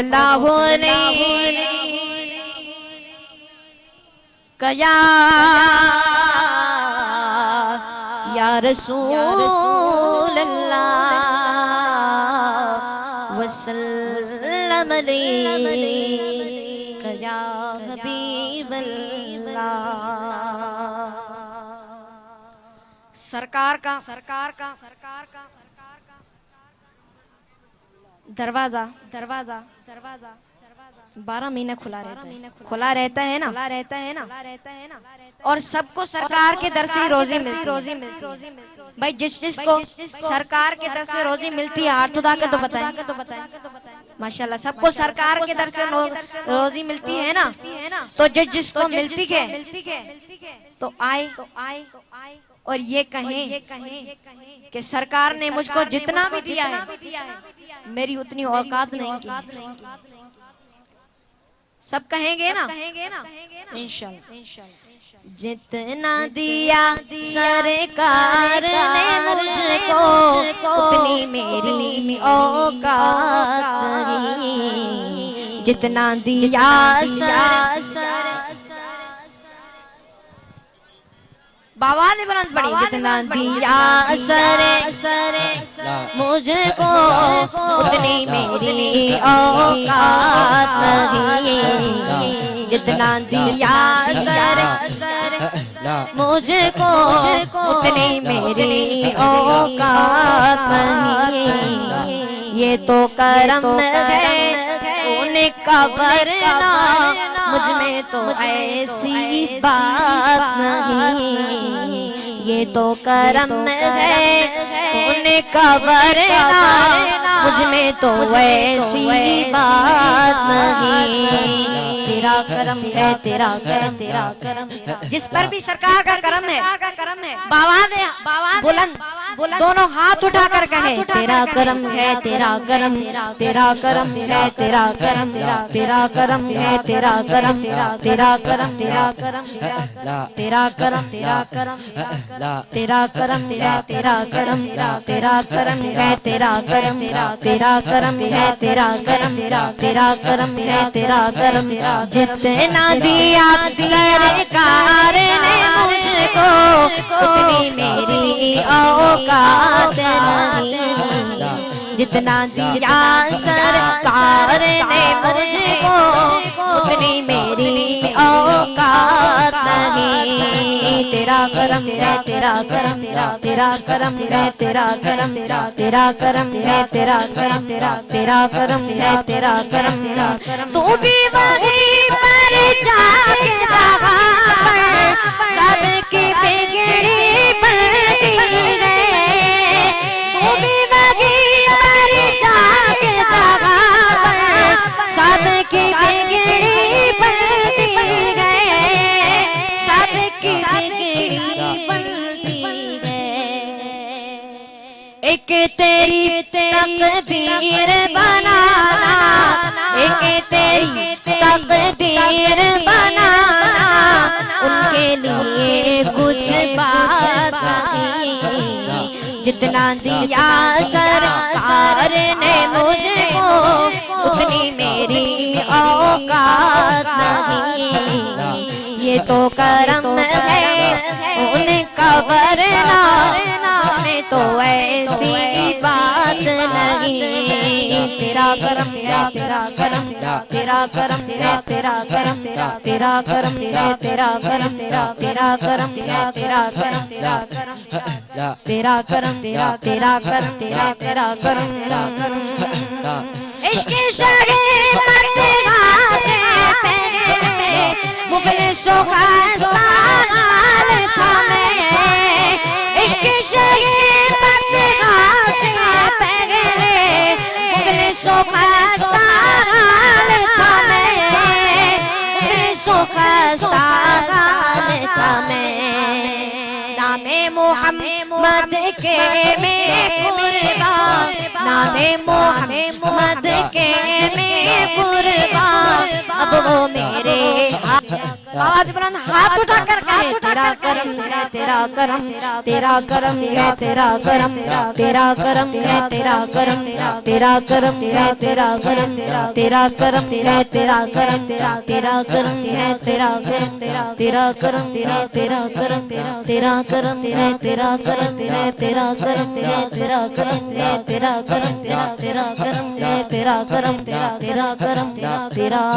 अल्लाह ने कया या रसूल अल्लाह वसल्लम कया हबीब अल्लाह। सरकार का दरवाजा 12 महीने खुला रहता है ना। और सबको सरकार के दर से रोजी मिलती। भाई जिसको सरकार के दर से रोजी मिलती है हाथ उठा के तो बताएं। माशाल्लाह सबको सरकार के दर से रोजी मिलती है ना। तो जिसको मिलती है तो आए और ये कहें कि सरकार ने मुझको जितना भी दिया है मेरी उतनी औकात नहीं की। सब कहेंगे ना इंशाल्लाह। जितना दिया सरकार ने मुझको उतनी मेरी औकात नहीं। जितना दिया बाबा ने बुलंद पड़ी। जितना दिया सरे मुझको उतनी मेरी औकात नहीं। जितना दिया सरे मुझको उतनी मेरी औकात नहीं। ये तो करम है उनका वरना मुझ में तो ऐसी बात नहीं। ये तो करम है उनका वरना मुझ में तो ऐसी बात नहीं। तेरा करम है तेरा करम जिस पर भी सरकार का करम है। बाबा ने बुलंद दोनों हाथ उठाकर कहे तेरा करम है तेरा करम है तेरा करम है तेरा करम है तेरा करम है तेरा करम है तेरा करम है तेरा करम है तेरा करम है तेरा करम है तेरा करम है तेरा करम है तेरा करम है तेरा करम है तेरा करम है तेरा करम है। जितना दिया सरकार ने मुझको उतनी मेरी औकात नहीं। जितना दिया सरकार ने मुझको उतनी मेरी औकात नहीं। तेरा करम है तेरा करम है तेरा करम है तेरा करम है तेरा करम है तेरा करम है तेरा करम है तेरा करम है। तू भी वहीं पर जाके जहाँ पर सबकी बिगड़ी पलटी है। तू भी वहीं पर जाके जहाँ पर सबकी बिगड़ी पलटी है। सबकी बिगड़ी पलटी है। एक तेरी तकदीर बनाना एक तेरी तकदीर बनाना उनके लिए कुछ बात नहीं। जितना दिया सरकार ने मुझको उतनी मेरी औकात नहीं। ये तो करम है उनका वरना में तो ऐसी बात नहीं। तेरा करम है तेरा करम है तेरा करम है तेरा करम है तेरा करम है तेरा करम है तेरा करम है तेरा करम तेरा करम तेरा करम तेरा करम तेरा करम तेरा करम। इश्क शरीफ मत्ता से पहले मुफलिसों का हाल था मैं। इश्क शरीफ मत्ता से पहले मुफलिसों का हाल था मैं। मुफलिसों का हाल था मैं। नामे मोहम्मद के में कुर्बान नामे मोहम्मद के में कुर्बान अब वो मेरे आवाज बुलंद हाथ उठाकर कहे तेरा करम है तेरा करम, तेरा करम है तेरा करम, तेरा करम है तेरा करम, तेरा करम है तेरा करम, तेरा करम है तेरा करम, तेरा करम है तेरा करम, तेरा करम है तेरा करम, तेरा करम है तेरा करम, तेरा करम है तेरा करम, तेरा करम तेरा करम है तेरा करम, तेरा करम तेरा